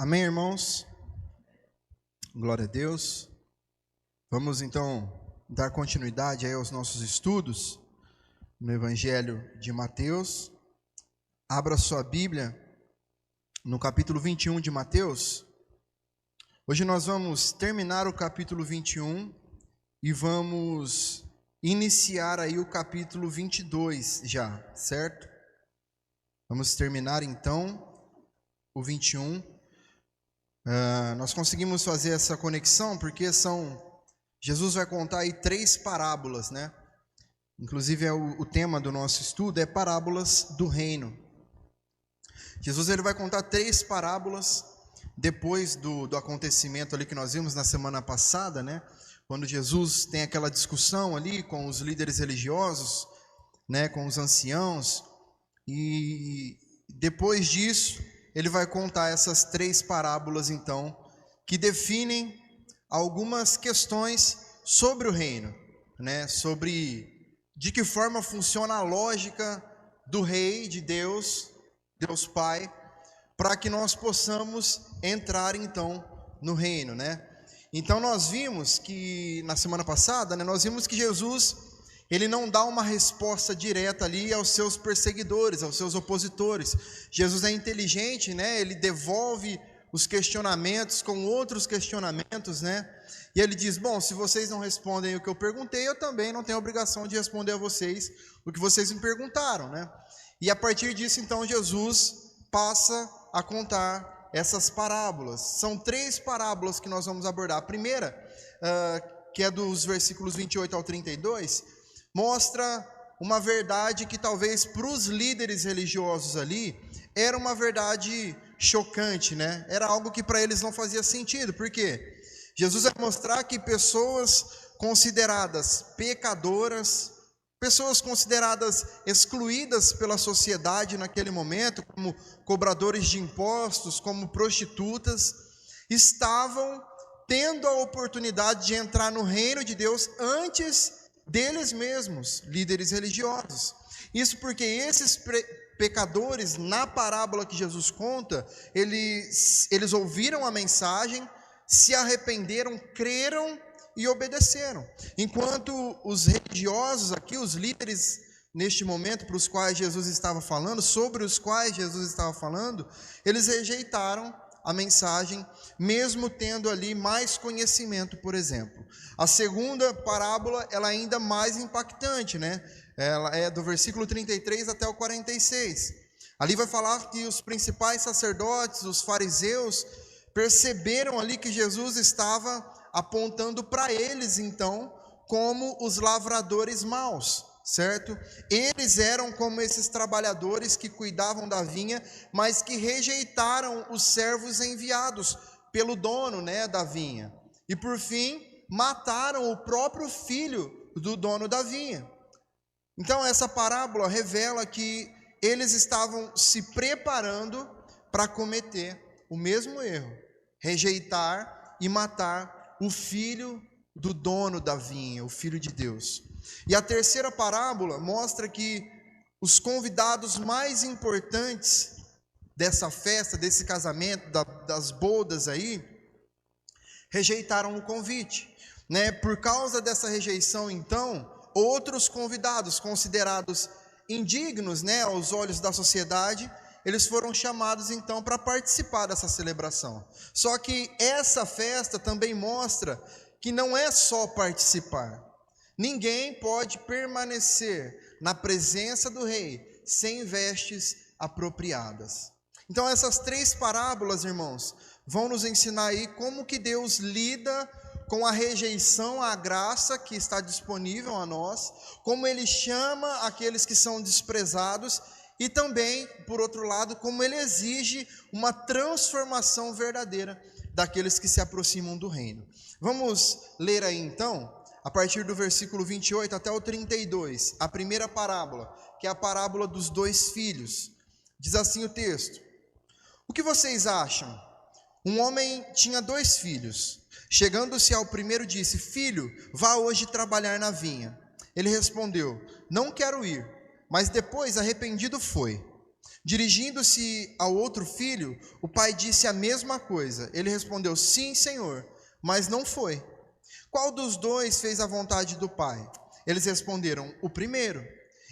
Amém, irmãos? Glória a Deus. Vamos então dar continuidade aí aos nossos estudos no Evangelho de Mateus. Abra sua Bíblia no capítulo 21 de Mateus. Hoje nós vamos terminar o capítulo 21 e vamos iniciar aí o capítulo 22 já, certo? Vamos terminar então o 21. Nós conseguimos fazer essa conexão porque Jesus vai contar aí 3 parábolas, né? Inclusive o tema do nosso estudo é parábolas do reino. Jesus ele vai contar 3 parábolas depois do acontecimento ali que nós vimos na semana passada, né? Quando Jesus tem aquela discussão ali com os líderes religiosos, né? Com os anciãos, e depois disso ele vai contar essas 3 parábolas, então, que definem algumas questões sobre o reino, né? Sobre de que forma funciona a lógica do rei, de Deus Pai, para que nós possamos entrar, então, no reino, né? Então, nós vimos que, na semana passada, né, nós vimos que Jesus, ele não dá uma resposta direta ali aos seus perseguidores, aos seus opositores. Jesus é inteligente, né? Ele devolve os questionamentos com outros questionamentos, né? E ele diz, bom, se vocês não respondem o que eu perguntei, eu também não tenho a obrigação de responder a vocês o que vocês me perguntaram, né? E a partir disso, então, Jesus passa a contar essas parábolas. São 3 parábolas que nós vamos abordar. A primeira, que é dos versículos 28 ao 32, mostra uma verdade que talvez para os líderes religiosos ali era uma verdade chocante, né? Era algo que para eles não fazia sentido. Por quê? Jesus vai mostrar que pessoas consideradas pecadoras, pessoas consideradas excluídas pela sociedade naquele momento, como cobradores de impostos, como prostitutas, estavam tendo a oportunidade de entrar no reino de Deus antes deles mesmos, líderes religiosos. Isso porque esses pecadores, na parábola que Jesus conta, eles ouviram a mensagem, se arrependeram, creram e obedeceram. Enquanto os religiosos aqui, os líderes neste momento para os quais Jesus estava falando, sobre os quais Jesus estava falando, eles rejeitaram a mensagem, mesmo tendo ali mais conhecimento, por exemplo. A segunda parábola, ela é ainda mais impactante, né? Ela é do versículo 33 até o 46. Ali vai falar que os principais sacerdotes, os fariseus, perceberam ali que Jesus estava apontando para eles, então, como os lavradores maus, certo? Eles eram como esses trabalhadores que cuidavam da vinha, mas que rejeitaram os servos enviados pelo dono, né, da vinha. E por fim, mataram o próprio filho do dono da vinha. Então essa parábola revela que eles estavam se preparando para cometer o mesmo erro, rejeitar e matar o filho do dono da vinha, o Filho de Deus. E a terceira parábola mostra que os convidados mais importantes dessa festa, desse casamento, das bodas aí, rejeitaram o convite, né? Por causa dessa rejeição, então, outros convidados considerados indignos, né, aos olhos da sociedade, eles foram chamados então para participar dessa celebração. Só que essa festa também mostra que não é só participar. Ninguém pode permanecer na presença do rei sem vestes apropriadas. Então essas 3 parábolas, irmãos, vão nos ensinar aí como que Deus lida com a rejeição à graça que está disponível a nós, como Ele chama aqueles que são desprezados e também, por outro lado, como Ele exige uma transformação verdadeira daqueles que se aproximam do reino. Vamos ler aí então, a partir do versículo 28 até o 32, a primeira parábola, que é a parábola dos 2 filhos. Diz assim o texto: O que vocês acham? Um homem tinha 2 filhos. Chegando-se ao primeiro, disse: Filho, vá hoje trabalhar na vinha. Ele respondeu: Não quero ir. Mas depois, arrependido, foi. Dirigindo-se ao outro filho, o pai disse a mesma coisa. Ele respondeu: sim, senhor, mas não foi. Qual dos dois fez a vontade do pai? Eles responderam: o primeiro.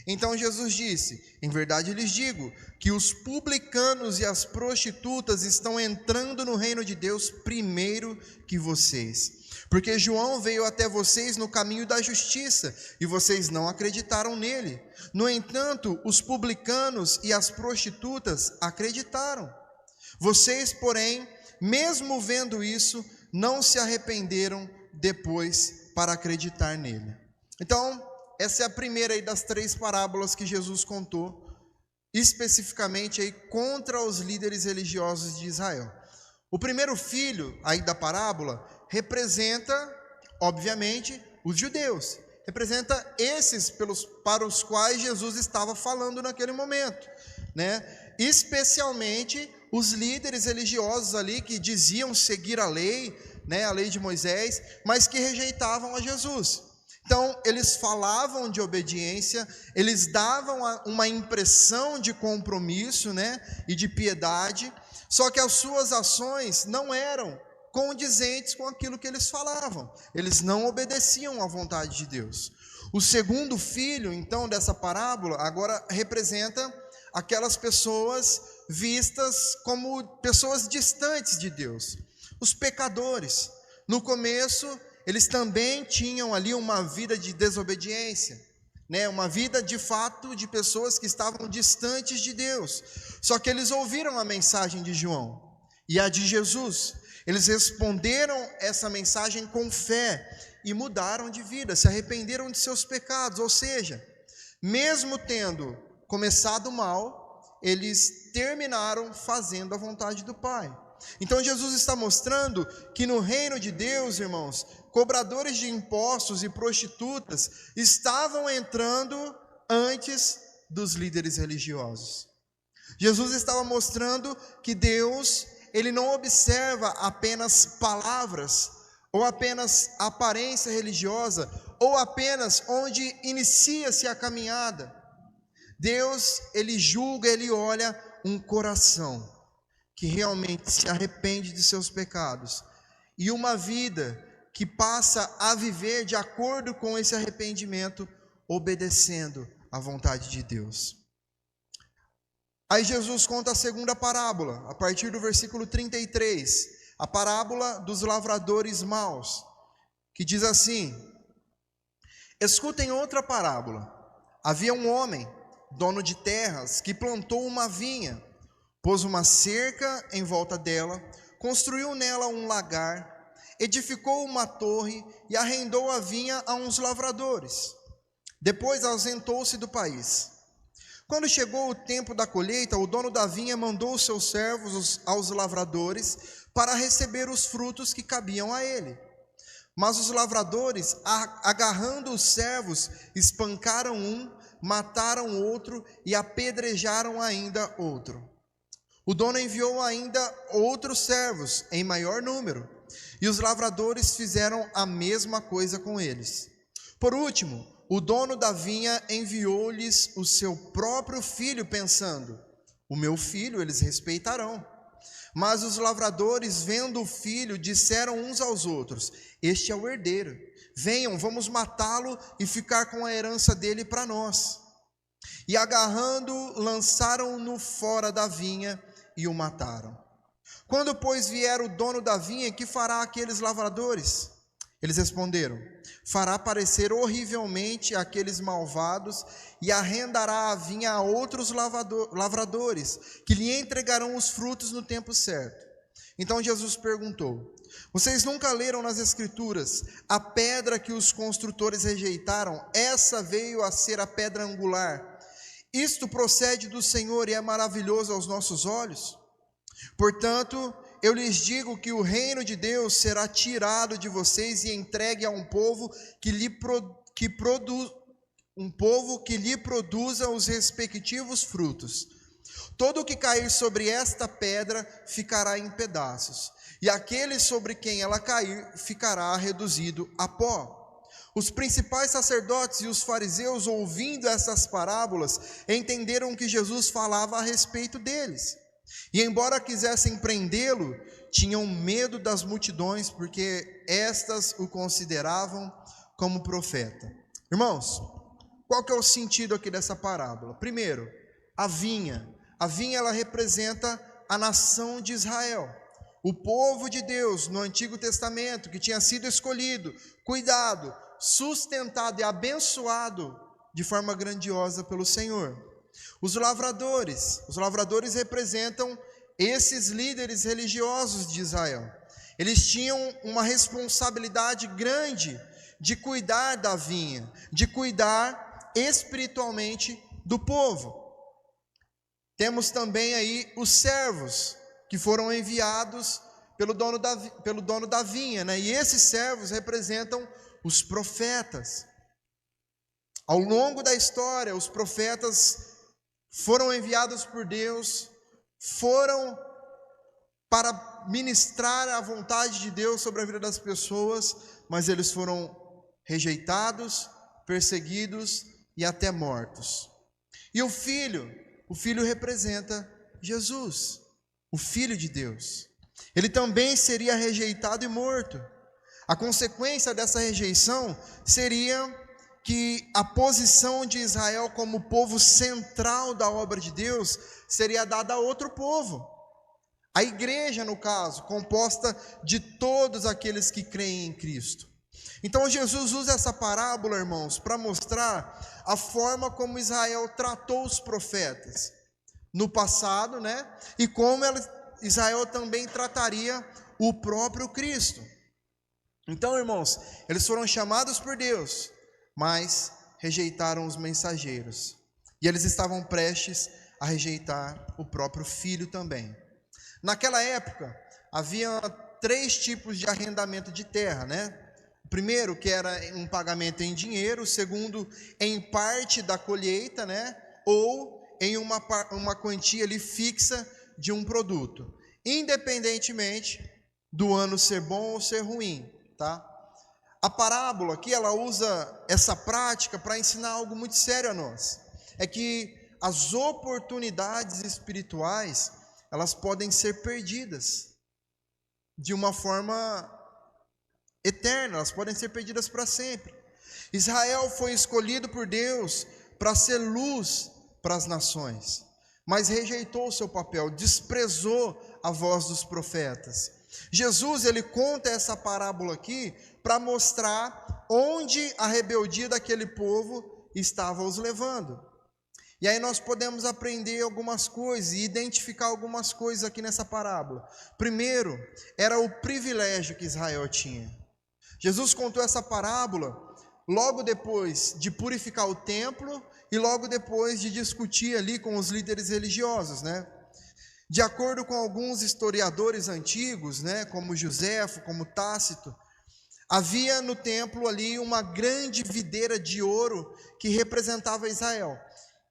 Então Jesus disse: em verdade lhes digo, que os publicanos e as prostitutas estão entrando no reino de Deus primeiro que vocês. Porque João veio até vocês no caminho da justiça, e vocês não acreditaram nele. No entanto, os publicanos e as prostitutas acreditaram. Vocês, porém, mesmo vendo isso, não se arrependeram depois para acreditar nele. Então, essa é a primeira aí das 3 parábolas que Jesus contou, especificamente aí contra os líderes religiosos de Israel. O primeiro filho aí da parábola representa, obviamente, os judeus. Representa esses para os quais Jesus estava falando naquele momento, né? Especialmente os líderes religiosos ali que diziam seguir a lei, né, a lei de Moisés, mas que rejeitavam a Jesus. Então, eles falavam de obediência, eles davam uma impressão de compromisso, né, e de piedade, só que as suas ações não eram condizentes com aquilo que eles falavam. Eles não obedeciam à vontade de Deus. O segundo filho, então, dessa parábola, agora representa aquelas pessoas vistas como pessoas distantes de Deus, os pecadores. No começo, eles também tinham ali uma vida de desobediência, né? Uma vida de fato de pessoas que estavam distantes de Deus. Só que eles ouviram a mensagem de João e a de Jesus. Eles responderam essa mensagem com fé e mudaram de vida, se arrependeram de seus pecados. Ou seja, mesmo tendo começado mal, eles terminaram fazendo a vontade do Pai. Então Jesus está mostrando que no reino de Deus, irmãos, cobradores de impostos e prostitutas estavam entrando antes dos líderes religiosos. Jesus estava mostrando que Deus, Ele não observa apenas palavras, ou apenas aparência religiosa, ou apenas onde inicia-se a caminhada. Deus, Ele julga, Ele olha um coração que realmente se arrepende de seus pecados, e uma vida que passa a viver de acordo com esse arrependimento, obedecendo à vontade de Deus. Aí Jesus conta a segunda parábola, a partir do versículo 33, a parábola dos lavradores maus, que diz assim: escutem outra parábola. Havia um homem, dono de terras, que plantou uma vinha, pôs uma cerca em volta dela, construiu nela um lagar, edificou uma torre e arrendou a vinha a uns lavradores. Depois ausentou-se do país. Quando chegou o tempo da colheita, o dono da vinha mandou os seus servos aos lavradores para receber os frutos que cabiam a ele. Mas os lavradores, agarrando os servos, espancaram um, mataram outro e apedrejaram ainda outro. O dono enviou ainda outros servos, em maior número, e os lavradores fizeram a mesma coisa com eles. Por último, o dono da vinha enviou-lhes o seu próprio filho, pensando: o meu filho eles respeitarão. Mas os lavradores, vendo o filho, disseram uns aos outros: este é o herdeiro, venham, vamos matá-lo e ficar com a herança dele para nós. E agarrando-o, lançaram-no fora da vinha e o mataram. Quando, pois, vier o dono da vinha, que fará aqueles lavradores? Eles responderam: fará parecer horrivelmente aqueles malvados e arrendará a vinha a outros lavradores, que lhe entregarão os frutos no tempo certo. Então Jesus perguntou: vocês nunca leram nas Escrituras, a pedra que os construtores rejeitaram, essa veio a ser a pedra angular. Isto procede do Senhor e é maravilhoso aos nossos olhos. Portanto, eu lhes digo que o reino de Deus será tirado de vocês e entregue a um povo que lhe produza os respectivos frutos. Todo o que cair sobre esta pedra ficará em pedaços, e aquele sobre quem ela cair ficará reduzido a pó. Os principais sacerdotes e os fariseus, ouvindo essas parábolas, entenderam que Jesus falava a respeito deles. E embora quisessem prendê-lo, tinham medo das multidões, porque estas o consideravam como profeta. Irmãos, qual que é o sentido aqui dessa parábola? Primeiro, a vinha. A vinha, ela representa a nação de Israel. O povo de Deus no Antigo Testamento, que tinha sido escolhido, cuidado, sustentado e abençoado de forma grandiosa pelo Senhor. Os lavradores representam esses líderes religiosos de Israel. Eles tinham uma responsabilidade grande de cuidar da vinha, de cuidar espiritualmente do povo. Temos também aí os servos, que foram enviados pelo dono da vinha, né? E esses servos representam os profetas. Ao longo da história, os profetas foram enviados por Deus, foram para ministrar a vontade de Deus sobre a vida das pessoas, mas eles foram rejeitados, perseguidos e até mortos. E o filho representa Jesus, o Filho de Deus. Ele também seria rejeitado e morto. A consequência dessa rejeição seria que a posição de Israel como povo central da obra de Deus seria dada a outro povo. A igreja, no caso, composta de todos aqueles que creem em Cristo. Então Jesus usa essa parábola, irmãos, para mostrar a forma como Israel tratou os profetas no passado, né? E como Israel também trataria o próprio Cristo. Então, irmãos, eles foram chamados por Deus, mas rejeitaram os mensageiros. E eles estavam prestes a rejeitar o próprio Filho também. Naquela época, havia 3 tipos de arrendamento de terra, né? O primeiro, que era um pagamento em dinheiro. O segundo, em parte da colheita, né? Ou em uma quantia ali fixa de um produto, independentemente do ano ser bom ou ser ruim, tá? A parábola aqui, ela usa essa prática para ensinar algo muito sério a nós. É que as oportunidades espirituais, elas podem ser perdidas de uma forma eterna, elas podem ser perdidas para sempre. Israel foi escolhido por Deus para ser luz para as nações, mas rejeitou o seu papel, desprezou a voz dos profetas. Jesus, ele conta essa parábola aqui para mostrar onde a rebeldia daquele povo estava os levando. E aí nós podemos aprender algumas coisas e identificar algumas coisas aqui nessa parábola. Primeiro, era o privilégio que Israel tinha. Jesus contou essa parábola logo depois de purificar o templo e logo depois de discutir ali com os líderes religiosos, né? De acordo com alguns historiadores antigos, né, como Joséfo, como Tácito, havia no templo ali uma grande videira de ouro que representava Israel.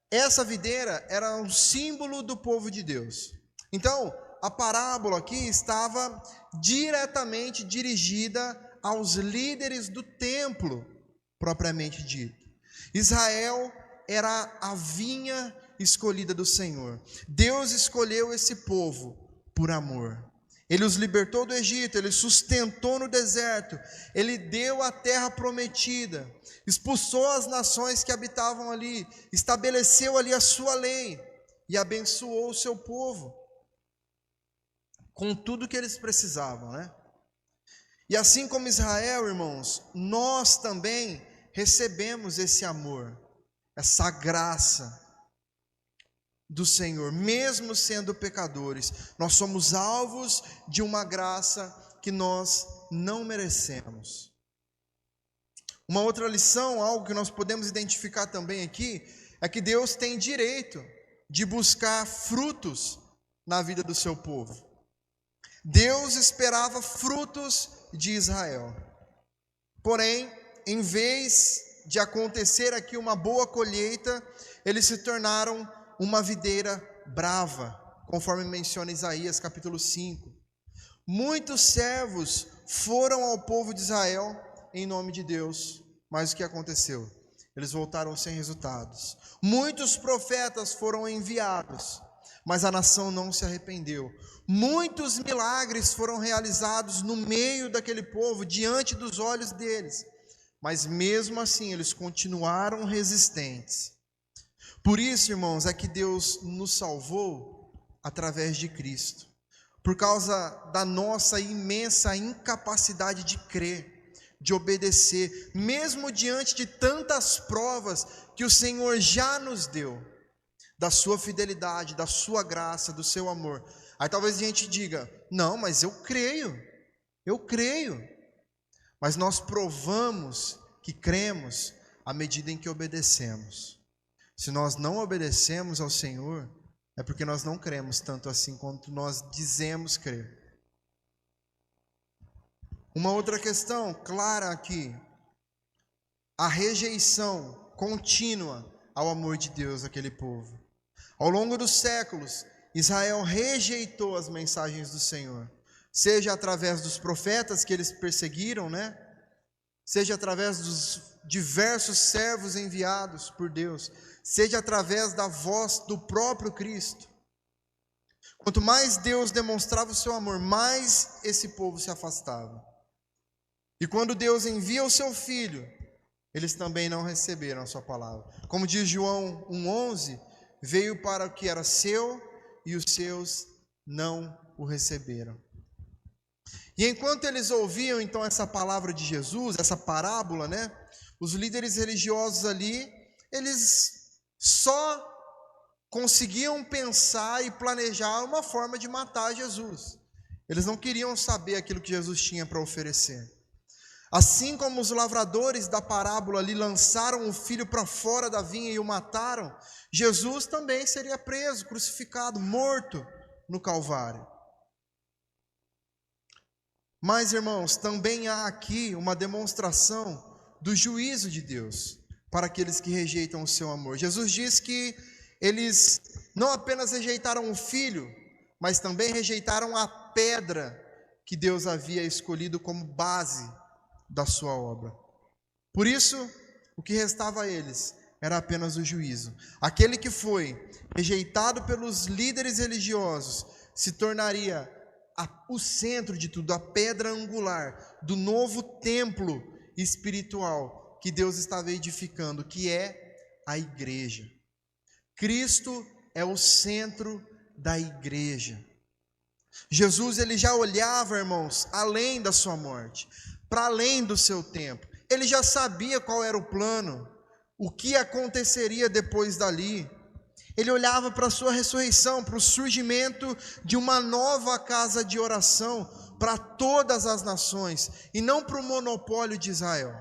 Essa videira era um símbolo do povo de Deus. Então, a parábola aqui estava diretamente dirigida aos líderes do templo, propriamente dito. Israel era a vinha escolhida do Senhor. Deus escolheu esse povo por amor. Ele os libertou do Egito, ele sustentou no deserto, ele deu a terra prometida, expulsou as nações que habitavam ali, estabeleceu ali a sua lei e abençoou o seu povo com tudo que eles precisavam, né? E assim como Israel, irmãos, nós também recebemos esse amor, essa graça do Senhor, mesmo sendo pecadores. Nós somos alvos de uma graça que nós não merecemos. Uma outra lição, algo que nós podemos identificar também aqui, é que Deus tem direito de buscar frutos na vida do seu povo. Deus esperava frutos de Israel. Porém, em vez de acontecer aqui uma boa colheita, eles se tornaram uma videira brava, conforme menciona Isaías capítulo 5. Muitos servos foram ao povo de Israel em nome de Deus, Mas o que aconteceu? Eles voltaram sem resultados. Muitos profetas foram enviados, mas a nação não se arrependeu. Muitos milagres foram realizados no meio daquele povo, diante dos olhos deles, mas mesmo assim eles continuaram resistentes. Por isso, irmãos, é que Deus nos salvou através de Cristo, por causa da nossa imensa incapacidade de crer, de obedecer, mesmo diante de tantas provas que o Senhor já nos deu, da sua fidelidade, da sua graça, do seu amor. Aí talvez a gente diga: não, mas eu creio, mas nós provamos que cremos à medida em que obedecemos. Se nós não obedecemos ao Senhor, é porque nós não cremos tanto assim quanto nós dizemos crer. Uma outra questão clara aqui: a rejeição contínua ao amor de Deus daquele povo. Ao longo dos séculos, Israel rejeitou as mensagens do Senhor, seja através dos profetas que eles perseguiram, seja através dos diversos servos enviados por Deus, seja através da voz do próprio Cristo. Quanto mais Deus demonstrava o seu amor, mais esse povo se afastava. E quando Deus envia o seu Filho, eles também não receberam a sua palavra. Como diz João 1,11, veio para o que era seu e os seus não o receberam. E enquanto eles ouviam então essa palavra de Jesus, essa parábola, os líderes religiosos ali, eles só conseguiam pensar e planejar uma forma de matar Jesus. Eles não queriam saber aquilo que Jesus tinha para oferecer. Assim como os lavradores da parábola ali lançaram o filho para fora da vinha e o mataram, Jesus também seria preso, crucificado, morto no Calvário. Mas, irmãos, também há aqui uma demonstração do juízo de Deus para aqueles que rejeitam o seu amor. Jesus diz que eles não apenas rejeitaram o filho, mas também rejeitaram a pedra que Deus havia escolhido como base da sua obra. Por isso, o que restava a eles era apenas o juízo. Aquele que foi rejeitado pelos líderes religiosos se tornaria o centro de tudo, a pedra angular do novo templo espiritual que Deus estava edificando, que é a igreja. Cristo é o centro da igreja. Jesus, ele já olhava, irmãos, além da sua morte, para além do seu tempo. Ele já sabia qual era o plano, o que aconteceria depois dali. Ele olhava para a sua ressurreição, para o surgimento de uma nova casa de oração para todas as nações, e não para o monopólio de Israel.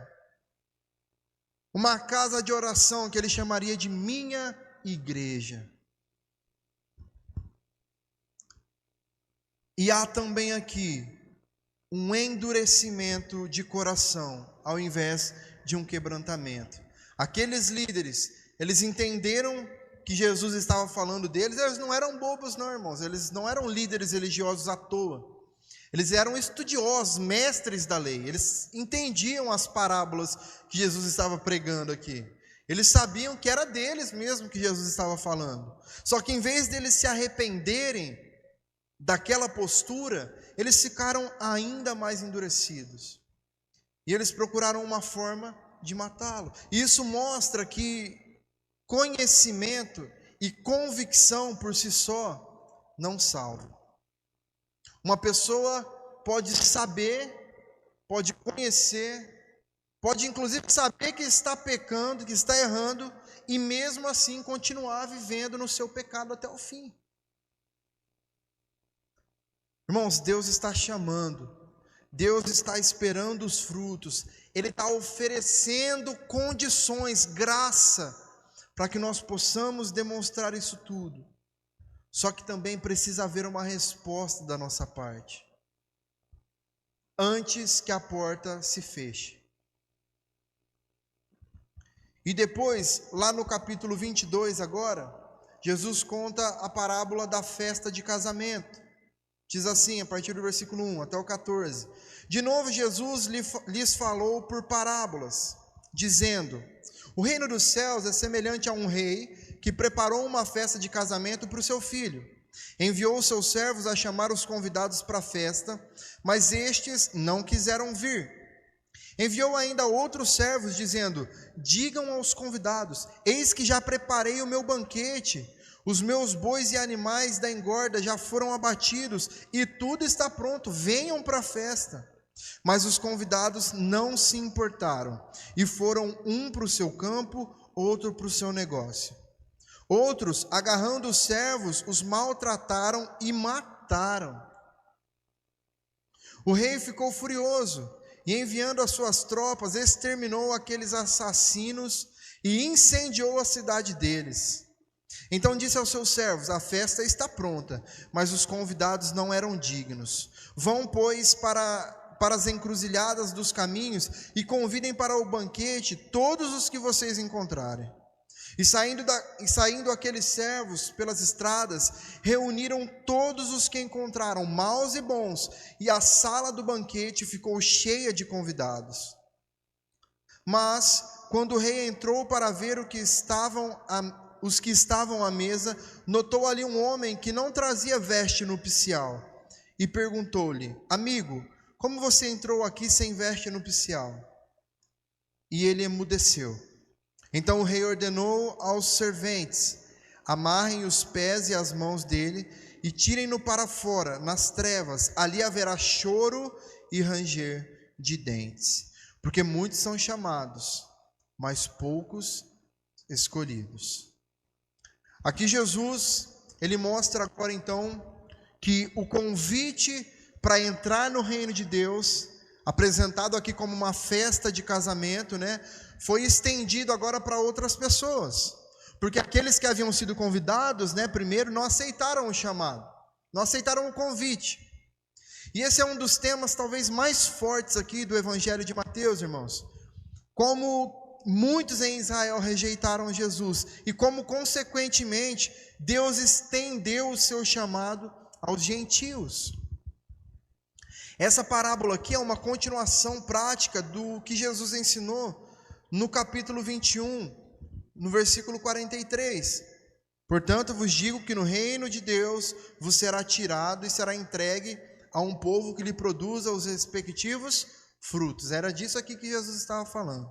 Uma casa de oração que ele chamaria de minha igreja. E há também aqui um endurecimento de coração, ao invés de um quebrantamento. Aqueles líderes, eles entenderam que Jesus estava falando deles. Eles não eram bobos não, irmãos, eles não eram líderes religiosos à toa. Eles eram estudiosos, mestres da lei, eles entendiam as parábolas que Jesus estava pregando aqui. Eles sabiam que era deles mesmo que Jesus estava falando. Só que em vez deles se arrependerem daquela postura, eles ficaram ainda mais endurecidos. E eles procuraram uma forma de matá-lo. Isso mostra que conhecimento e convicção por si só não salvam. Uma pessoa pode saber, pode conhecer, pode inclusive saber que está pecando, que está errando, e mesmo assim continuar vivendo no seu pecado até o fim. Irmãos, Deus está chamando, Deus está esperando os frutos, Ele está oferecendo condições, graça, para que nós possamos demonstrar isso tudo. Só que também precisa haver uma resposta da nossa parte, antes que a porta se feche. E depois, lá no capítulo 22 agora, Jesus conta a parábola da festa de casamento. Diz assim, a partir do versículo 1 até o 14. De novo Jesus lhes falou por parábolas, dizendo: o reino dos céus é semelhante a um rei que preparou uma festa de casamento para o seu filho. Enviou os seus servos a chamar os convidados para a festa, mas estes não quiseram vir. Enviou ainda outros servos, dizendo: digam aos convidados: eis que já preparei o meu banquete, os meus bois e animais da engorda já foram abatidos, e tudo está pronto, venham para a festa. Mas os convidados não se importaram, e foram um para o seu campo, outro para o seu negócio. Outros, agarrando os servos, os maltrataram e mataram. O rei ficou furioso, e enviando as suas tropas, exterminou aqueles assassinos e incendiou a cidade deles. Então disse aos seus servos: a festa está pronta, mas os convidados não eram dignos. Vão, pois, para as encruzilhadas dos caminhos e convidem para o banquete todos os que vocês encontrarem. E saindo aqueles servos pelas estradas, reuniram todos os que encontraram, maus e bons, e a sala do banquete ficou cheia de convidados. Mas, quando o rei entrou para ver os que estavam à mesa, notou ali um homem que não trazia veste nupcial, e perguntou-lhe: amigo, como você entrou aqui sem veste nupcial? E ele emudeceu. Então o rei ordenou aos serventes: amarrem os pés e as mãos dele e tirem-no para fora, nas trevas. Ali haverá choro e ranger de dentes, porque muitos são chamados, mas poucos escolhidos. Aqui Jesus, ele mostra agora então que o convite para entrar no reino de Deus, apresentado aqui como uma festa de casamento, foi estendido agora para outras pessoas, porque aqueles que haviam sido convidados, primeiro não aceitaram o chamado, não aceitaram o convite. E esse é um dos temas talvez mais fortes aqui do Evangelho de Mateus, irmãos. Como muitos em Israel rejeitaram Jesus e como consequentemente Deus estendeu o seu chamado aos gentios. Essa parábola aqui é uma continuação prática do que Jesus ensinou no capítulo 21, no versículo 43. Portanto, vos digo que no reino de Deus vos será tirado e será entregue a um povo que lhe produza os respectivos frutos. Era disso aqui que Jesus estava falando.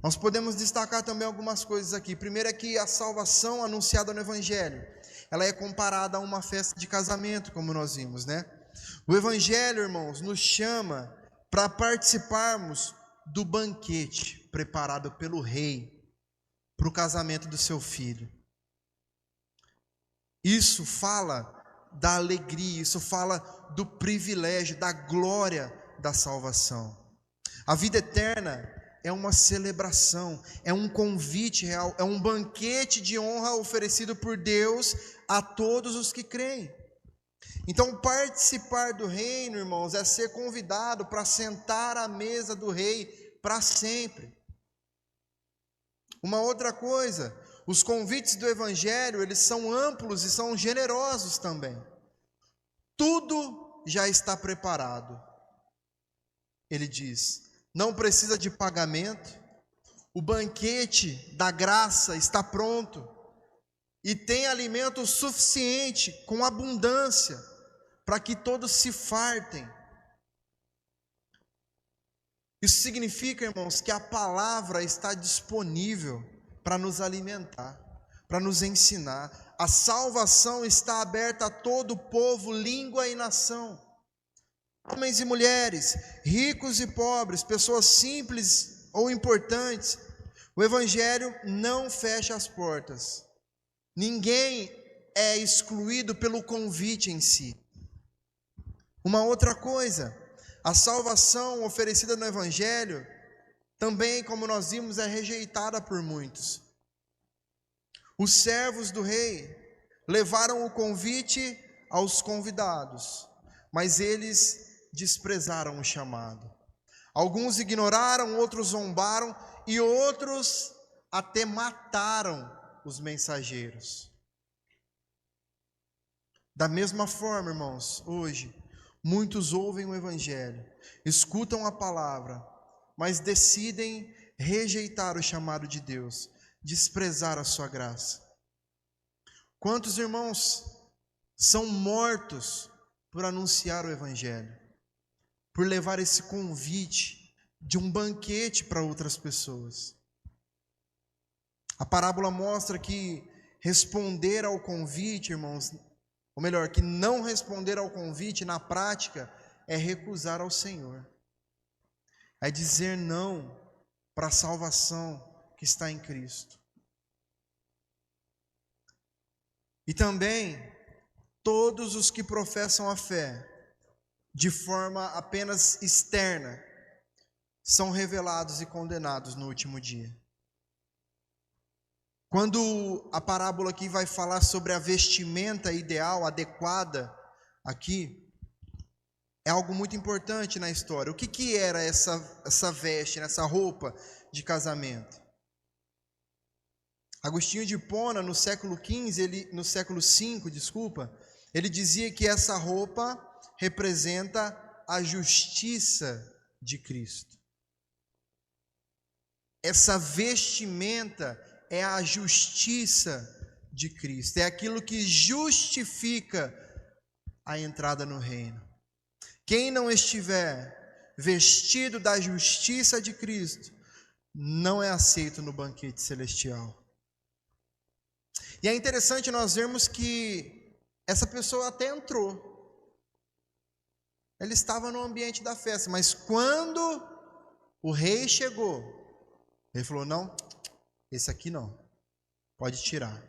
Nós podemos destacar também algumas coisas aqui. Primeiro é que a salvação anunciada no Evangelho, ela é comparada a uma festa de casamento, como nós vimos, O Evangelho, irmãos, nos chama para participarmos do banquete preparado pelo rei para o casamento do seu filho. Isso fala da alegria, isso fala do privilégio, da glória da salvação. A vida eterna é uma celebração, é um convite real, é um banquete de honra oferecido por Deus a todos os que creem. Então, participar do reino, irmãos, é ser convidado para sentar à mesa do rei para sempre. Uma outra coisa, os convites do Evangelho, eles são amplos e são generosos também. Tudo já está preparado. Ele diz: não precisa de pagamento, o banquete da graça está pronto, e tem alimento suficiente, com abundância, para que todos se fartem. Isso significa, irmãos, que a palavra está disponível para nos alimentar, para nos ensinar. A salvação está aberta a todo povo, língua e nação. Homens e mulheres, ricos e pobres, pessoas simples ou importantes. O Evangelho não fecha as portas. Ninguém é excluído pelo convite em si. Uma outra coisa, a salvação oferecida no Evangelho, também, como nós vimos, é rejeitada por muitos. Os servos do rei levaram o convite aos convidados, mas eles desprezaram o chamado. Alguns ignoraram, outros zombaram e outros até mataram os mensageiros. Da mesma forma, irmãos, hoje, muitos ouvem o Evangelho, escutam a palavra, mas decidem rejeitar o chamado de Deus, desprezar a sua graça. Quantos irmãos são mortos por anunciar o Evangelho, por levar esse convite de um banquete para outras pessoas? A parábola mostra que responder ao convite, irmãos, ou melhor, que não responder ao convite na prática é recusar ao Senhor, é dizer não para a salvação que está em Cristo. E também, todos os que professam a fé de forma apenas externa são revelados e condenados no último dia. Quando a parábola aqui vai falar sobre a vestimenta ideal, adequada, aqui, é algo muito importante na história. O que era essa veste, essa roupa de casamento? Agostinho de Hipona, no século V, ele dizia que essa roupa representa a justiça de Cristo. Essa vestimenta é a justiça de Cristo, é aquilo que justifica a entrada no reino. Quem não estiver vestido da justiça de Cristo, não é aceito no banquete celestial. E é interessante nós vermos que essa pessoa até entrou. Ele estava no ambiente da festa, mas quando o rei chegou, ele falou: não, esse aqui não, pode tirar.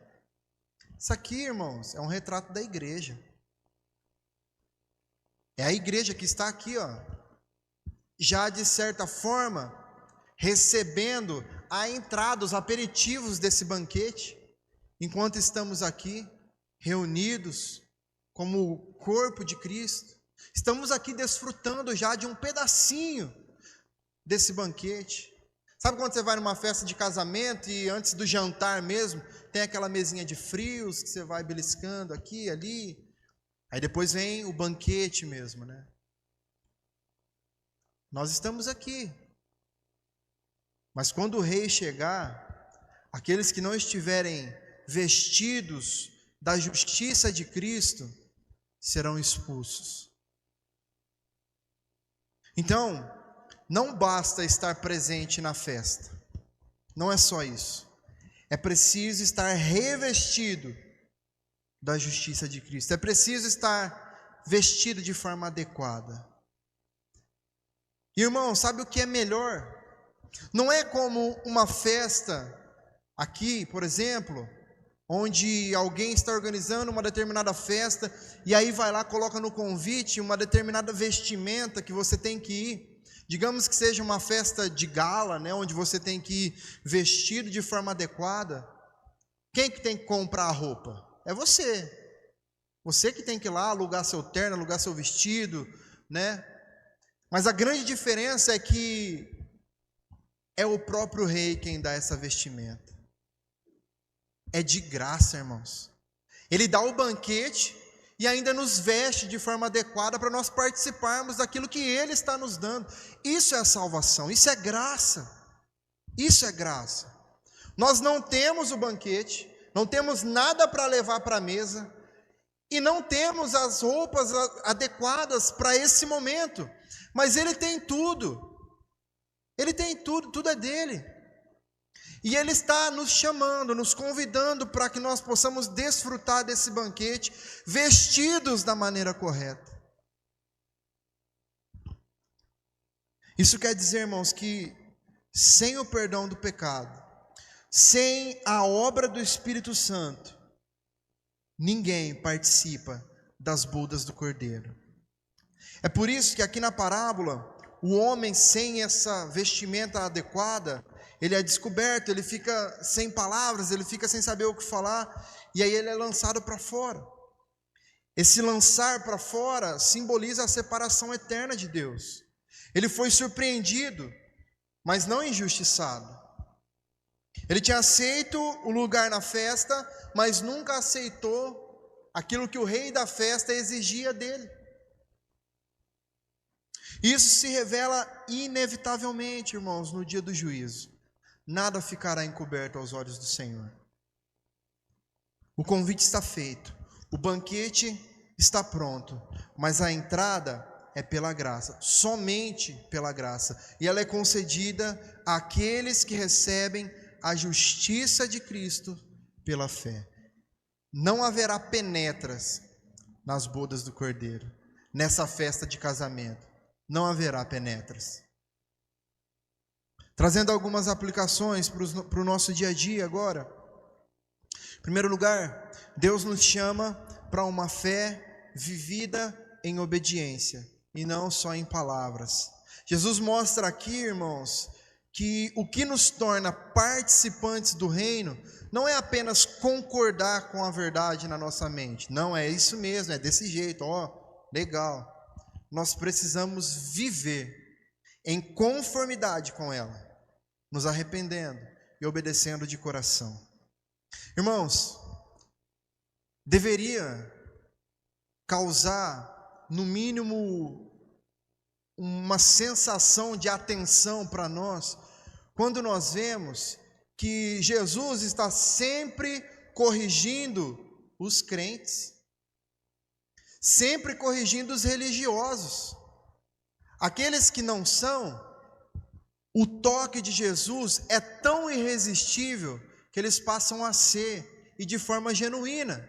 Isso aqui, irmãos, é um retrato da igreja. É a igreja que está aqui, ó, já de certa forma, recebendo a entrada, os aperitivos desse banquete, enquanto estamos aqui, reunidos, como o corpo de Cristo. Estamos aqui desfrutando já de um pedacinho desse banquete. Sabe quando você vai numa festa de casamento e antes do jantar mesmo, tem aquela mesinha de frios que você vai beliscando aqui, ali. Aí depois vem o banquete mesmo, né? Nós estamos aqui. Mas quando o rei chegar, aqueles que não estiverem vestidos da justiça de Cristo serão expulsos. Então, não basta estar presente na festa. Não é só isso. É preciso estar revestido da justiça de Cristo. É preciso estar vestido de forma adequada. Irmão, sabe o que é melhor? Não é como uma festa aqui, por exemplo, onde alguém está organizando uma determinada festa e aí vai lá, coloca no convite uma determinada vestimenta que você tem que ir. Digamos que seja uma festa de gala, né, onde você tem que ir vestido de forma adequada. Quem que tem que comprar a roupa? É você. Você que tem que ir lá alugar seu terno, alugar seu vestido, né? Mas a grande diferença é que é o próprio rei quem dá essa vestimenta. É de graça, irmãos. Ele dá o banquete e ainda nos veste de forma adequada para nós participarmos daquilo que Ele está nos dando. Isso é a salvação, isso é graça. Isso é graça. Nós não temos o banquete, não temos nada para levar para a mesa e não temos as roupas adequadas para esse momento. Mas Ele tem tudo. Ele tem tudo, tudo é dele. E Ele está nos chamando, nos convidando para que nós possamos desfrutar desse banquete vestidos da maneira correta. Isso quer dizer, irmãos, que sem o perdão do pecado, sem a obra do Espírito Santo, ninguém participa das bodas do Cordeiro. É por isso que aqui na parábola, o homem sem essa vestimenta adequada, ele é descoberto, ele fica sem palavras, ele fica sem saber o que falar, e aí ele é lançado para fora. Esse lançar para fora simboliza a separação eterna de Deus. Ele foi surpreendido, mas não injustiçado. Ele tinha aceito o lugar na festa, mas nunca aceitou aquilo que o rei da festa exigia dele. Isso se revela inevitavelmente, irmãos, no dia do juízo. Nada ficará encoberto aos olhos do Senhor. O convite está feito, o banquete está pronto, mas a entrada é pela graça, somente pela graça. E ela é concedida àqueles que recebem a justiça de Cristo pela fé. Não haverá penetras nas bodas do Cordeiro, nessa festa de casamento. Não haverá penetras. Trazendo algumas aplicações para o nosso dia a dia agora. Em primeiro lugar, Deus nos chama para uma fé vivida em obediência e não só em palavras. Jesus mostra aqui, irmãos, que o que nos torna participantes do reino não é apenas concordar com a verdade na nossa mente. Não, é isso mesmo, é desse jeito, legal. Nós precisamos viver em conformidade com ela, nos arrependendo e obedecendo de coração. Irmãos, deveria causar, no mínimo, uma sensação de atenção para nós, quando nós vemos que Jesus está sempre corrigindo os crentes, sempre corrigindo os religiosos, aqueles que não são. O toque de Jesus é tão irresistível que eles passam a ser, e de forma genuína.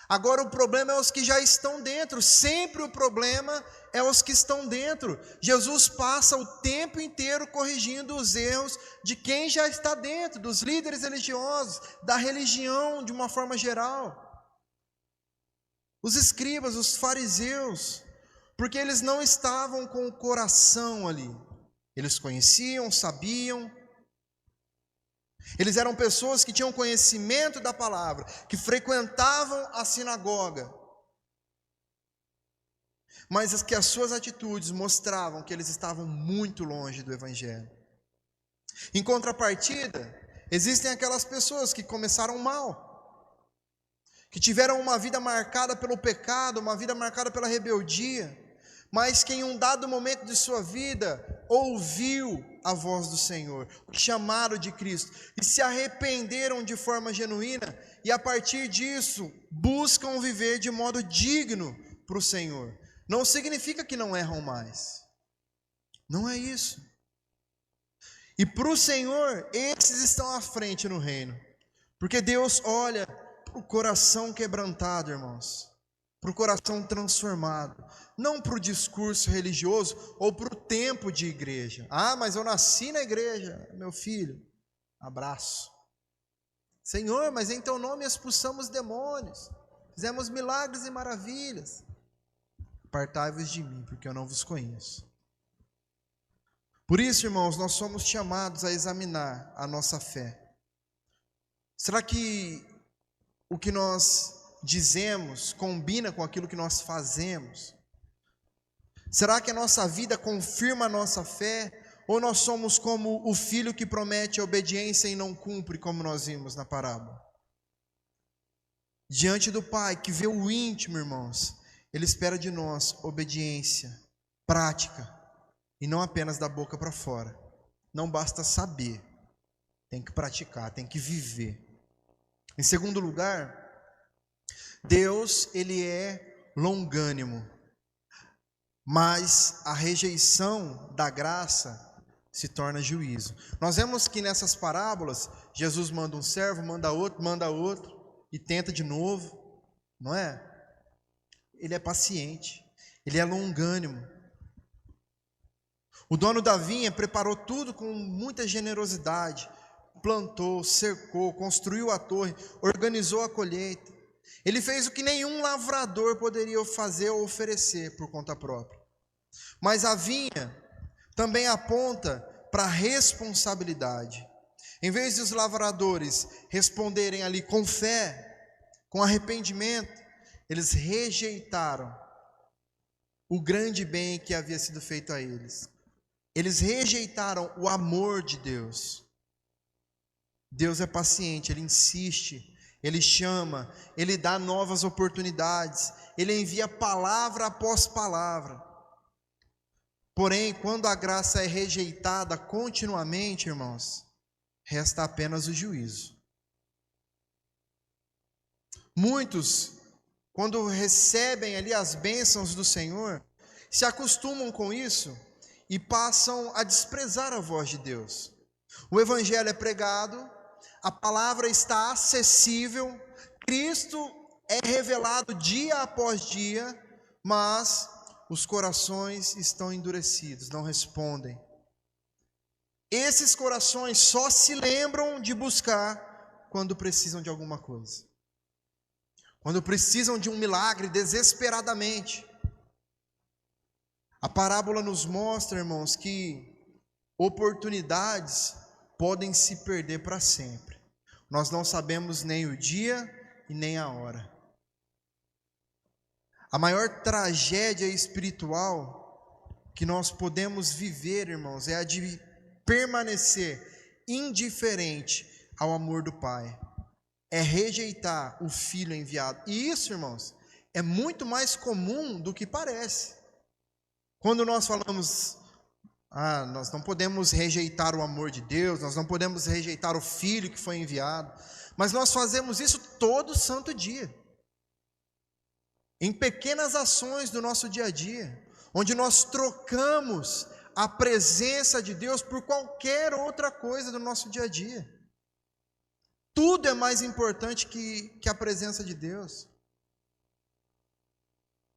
Agora o problema é os que já estão dentro, sempre o problema é os que estão dentro. Jesus passa o tempo inteiro corrigindo os erros de quem já está dentro, dos líderes religiosos, da religião de uma forma geral. Os escribas, os fariseus, porque eles não estavam com o coração ali. Eles conheciam, sabiam. Eles eram pessoas que tinham conhecimento da palavra, que frequentavam a sinagoga, mas que as suas atitudes mostravam que eles estavam muito longe do Evangelho. Em contrapartida, existem aquelas pessoas que começaram mal, que tiveram uma vida marcada pelo pecado, uma vida marcada pela rebeldia, mas que em um dado momento de sua vida ouviu a voz do Senhor, o chamado de Cristo, e se arrependeram de forma genuína, e a partir disso buscam viver de modo digno para o Senhor. Não significa que não erram mais, não é isso. E para o Senhor, esses estão à frente no reino, porque Deus olha para o coração quebrantado, irmãos, para o coração transformado, não para o discurso religioso ou para o tempo de igreja. Mas eu nasci na igreja, meu filho, abraço. Senhor, mas em teu nome expulsamos demônios, fizemos milagres e maravilhas. Apartai-vos de mim, porque eu não vos conheço. Por isso, irmãos, nós somos chamados a examinar a nossa fé. Será que o que nós dizemos combina com aquilo que nós fazemos? Será que a nossa vida confirma a nossa fé? Ou nós somos como o filho que promete a obediência e não cumpre, como nós vimos na parábola? Diante do Pai, que vê o íntimo, irmãos, Ele espera de nós obediência prática, e não apenas da boca para fora. Não basta saber, tem que praticar, tem que viver. Em segundo lugar, Deus, Ele é longânimo, mas a rejeição da graça se torna juízo. Nós vemos que nessas parábolas, Jesus manda um servo, manda outro, e tenta de novo, não é? Ele é paciente, Ele é longânimo. O dono da vinha preparou tudo com muita generosidade, plantou, cercou, construiu a torre, organizou a colheita. Ele fez o que nenhum lavrador poderia fazer ou oferecer por conta própria. Mas a vinha também aponta para a responsabilidade. Em vez de os lavradores responderem ali com fé, com arrependimento, eles rejeitaram o grande bem que havia sido feito a eles. Eles rejeitaram o amor de Deus. Deus é paciente, Ele insiste, Ele chama, Ele dá novas oportunidades, Ele envia palavra após palavra. Porém, quando a graça é rejeitada continuamente, irmãos, resta apenas o juízo. Muitos, quando recebem ali as bênçãos do Senhor, se acostumam com isso e passam a desprezar a voz de Deus. O Evangelho é pregado, a palavra está acessível, Cristo é revelado dia após dia, mas os corações estão endurecidos, não respondem. Esses corações só se lembram de buscar quando precisam de alguma coisa. Quando precisam de um milagre desesperadamente. A parábola nos mostra, irmãos, que oportunidades podem se perder para sempre. Nós não sabemos nem o dia e nem a hora. A maior tragédia espiritual que nós podemos viver, irmãos, é a de permanecer indiferente ao amor do Pai. É rejeitar o Filho enviado. E isso, irmãos, é muito mais comum do que parece. Quando nós falamos, nós não podemos rejeitar o amor de Deus, nós não podemos rejeitar o Filho que foi enviado, mas nós fazemos isso todo santo dia. Em pequenas ações do nosso dia a dia, onde nós trocamos a presença de Deus por qualquer outra coisa do nosso dia a dia. Tudo é mais importante que a presença de Deus.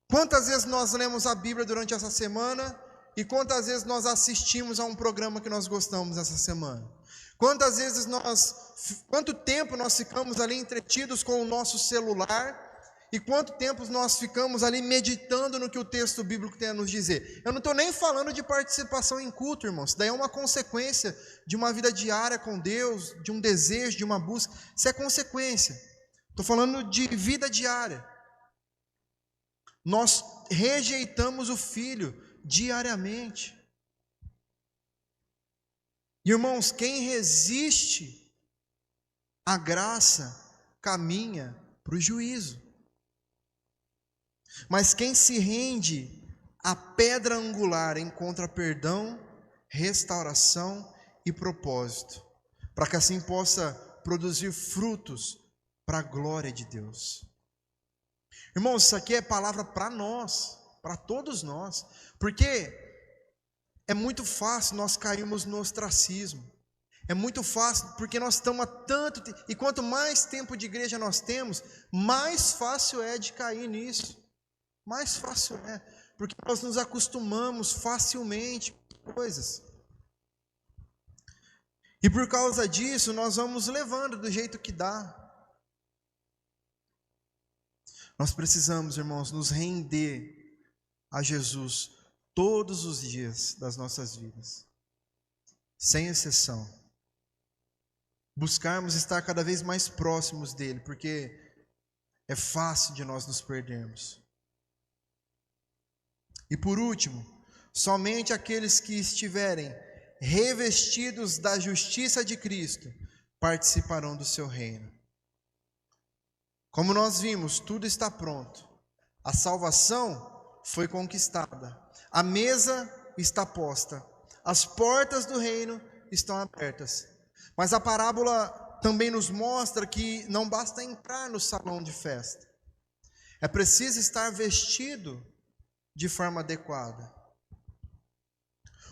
Quantas vezes nós lemos a Bíblia durante essa semana e quantas vezes nós assistimos a um programa que nós gostamos essa semana? Quanto tempo nós ficamos ali entretidos com o nosso celular e quanto tempo nós ficamos ali meditando no que o texto bíblico tem a nos dizer? Eu não estou nem falando de participação em culto, irmãos. Isso daí é uma consequência de uma vida diária com Deus, de um desejo, de uma busca. Isso é consequência. Estou falando de vida diária. Nós rejeitamos o Filho diariamente. Irmãos, quem resiste à graça caminha para o juízo. Mas quem se rende à pedra angular encontra perdão, restauração e propósito, para que assim possa produzir frutos para a glória de Deus. Irmãos, isso aqui é palavra para nós, para todos nós, porque é muito fácil nós cairmos no ostracismo, é muito fácil, porque nós estamos há tanto tempo, e quanto mais tempo de igreja nós temos, mais fácil é de cair nisso, mais fácil é, porque nós nos acostumamos facilmente com coisas, e por causa disso nós vamos levando do jeito que dá. Nós precisamos, irmãos, nos render a Jesus todos os dias das nossas vidas, sem exceção. Buscarmos estar cada vez mais próximos dele, porque é fácil de nós nos perdermos. E por último, somente aqueles que estiverem revestidos da justiça de Cristo participarão do seu reino. Como nós vimos, tudo está pronto. A salvação foi conquistada. A mesa está posta. As portas do reino estão abertas. Mas a parábola também nos mostra que não basta entrar no salão de festa. É preciso estar vestido de forma adequada.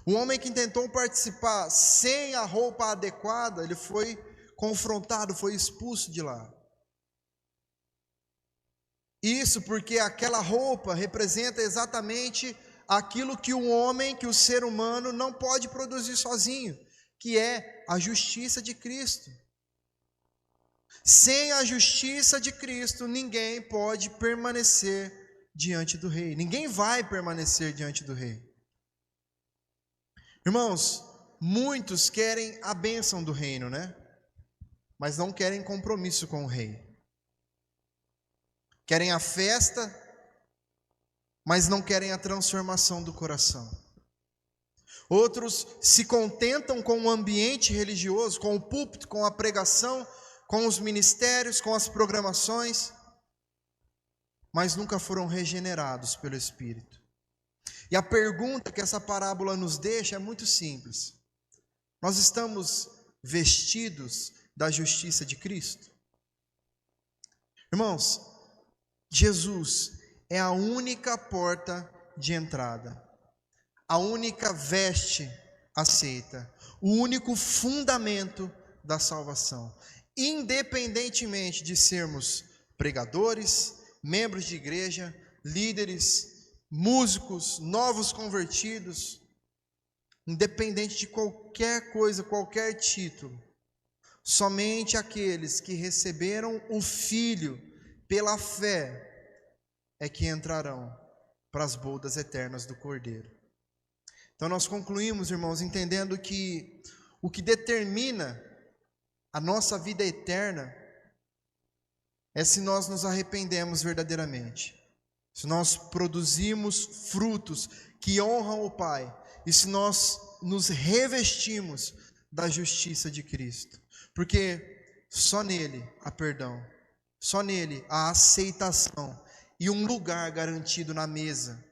O homem que tentou participar sem a roupa adequada, ele foi confrontado, foi expulso de lá. Isso porque aquela roupa representa exatamente aquilo que o homem, que o ser humano não pode produzir sozinho, que é a justiça de Cristo. Sem a justiça de Cristo, ninguém pode permanecer diante do Rei. Ninguém vai permanecer diante do Rei. Irmãos, muitos querem a bênção do reino, né? Mas não querem compromisso com o Rei. Querem a festa, mas não querem a transformação do coração. Outros se contentam com o ambiente religioso, com o púlpito, com a pregação, com os ministérios, com as programações, mas nunca foram regenerados pelo Espírito. E a pergunta que essa parábola nos deixa é muito simples: nós estamos vestidos da justiça de Cristo? Irmãos, Jesus é a única porta de entrada, a única veste aceita, o único fundamento da salvação. Independentemente de sermos pregadores, membros de igreja, líderes, músicos, novos convertidos, independente de qualquer coisa, qualquer título, somente aqueles que receberam o Filho pela fé é que entrarão para as bodas eternas do Cordeiro. Então nós concluímos, irmãos, entendendo que o que determina a nossa vida eterna é se nós nos arrependemos verdadeiramente, se nós produzimos frutos que honram o Pai, e se nós nos revestimos da justiça de Cristo, porque só nele há perdão, só nele há aceitação e um lugar garantido na mesa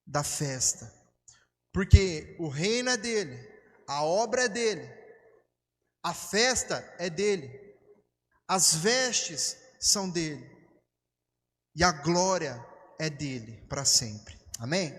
da festa, porque o reino é dele, a obra é dele, a festa é dele, as vestes são dele, e a glória é dele para sempre. Amém?